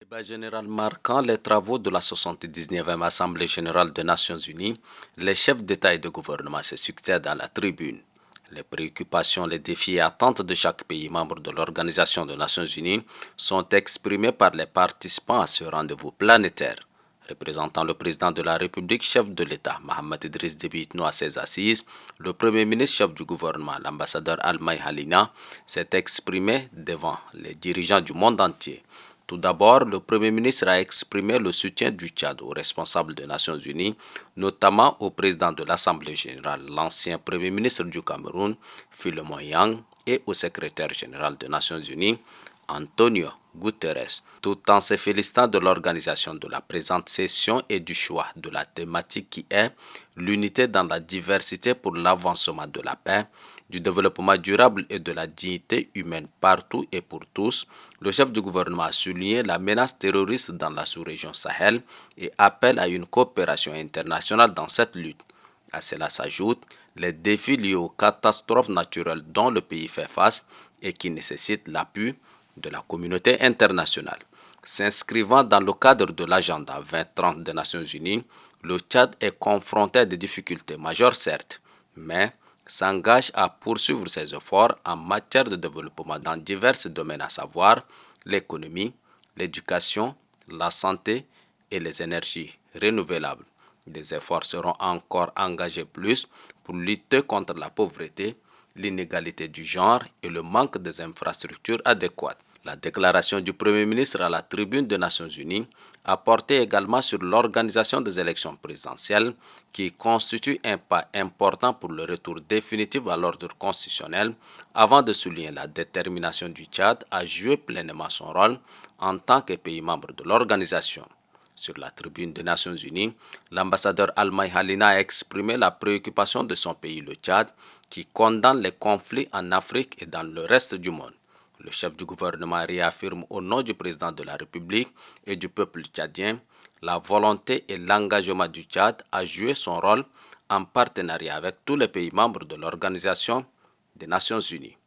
Débat général marquant les travaux de la 79e Assemblée générale des Nations unies, les chefs d'État et de gouvernement se succèdent à la tribune. Les préoccupations, les défis et attentes de chaque pays membre de l'Organisation des Nations unies sont exprimés par les participants à ce rendez-vous planétaire. Représentant le président de la République, chef de l'État, Mohamed Idriss Déby Itno à ses assises, le premier ministre, chef du gouvernement, l'ambassadeur Al-May Halina, s'est exprimé devant les dirigeants du monde entier. Tout d'abord, le Premier ministre a exprimé le soutien du Tchad aux responsables des Nations unies, notamment au président de l'Assemblée générale, l'ancien Premier ministre du Cameroun, Philemon Yang, et au secrétaire général des Nations unies, Antonio Guterres, tout en se félicitant de l'organisation de la présente session et du choix de la thématique qui est l'unité dans la diversité pour l'avancement de la paix, du développement durable et de la dignité humaine partout et pour tous. Le chef du gouvernement a souligné la menace terroriste dans la sous-région Sahel et appelle à une coopération internationale dans cette lutte. À cela s'ajoutent les défis liés aux catastrophes naturelles dont le pays fait face et qui nécessitent l'appui de la communauté internationale. S'inscrivant dans le cadre de l'agenda 2030 des Nations unies, le Tchad est confronté à des difficultés majeures certes, mais s'engage à poursuivre ses efforts en matière de développement dans divers domaines, à savoir l'économie, l'éducation, la santé et les énergies renouvelables. Des efforts seront encore engagés plus pour lutter contre la pauvreté, l'inégalité du genre et le manque des infrastructures adéquates. La déclaration du Premier ministre à la tribune des Nations unies a porté également sur l'organisation des élections présidentielles qui constitue un pas important pour le retour définitif à l'ordre constitutionnel avant de souligner la détermination du Tchad à jouer pleinement son rôle en tant que pays membre de l'organisation. Sur la tribune des Nations unies, l'ambassadeur Al-May Halina a exprimé la préoccupation de son pays, le Tchad, qui condamne les conflits en Afrique et dans le reste du monde. Le chef du gouvernement réaffirme au nom du président de la République et du peuple tchadien la volonté et l'engagement du Tchad à jouer son rôle en partenariat avec tous les pays membres de l'Organisation des Nations unies.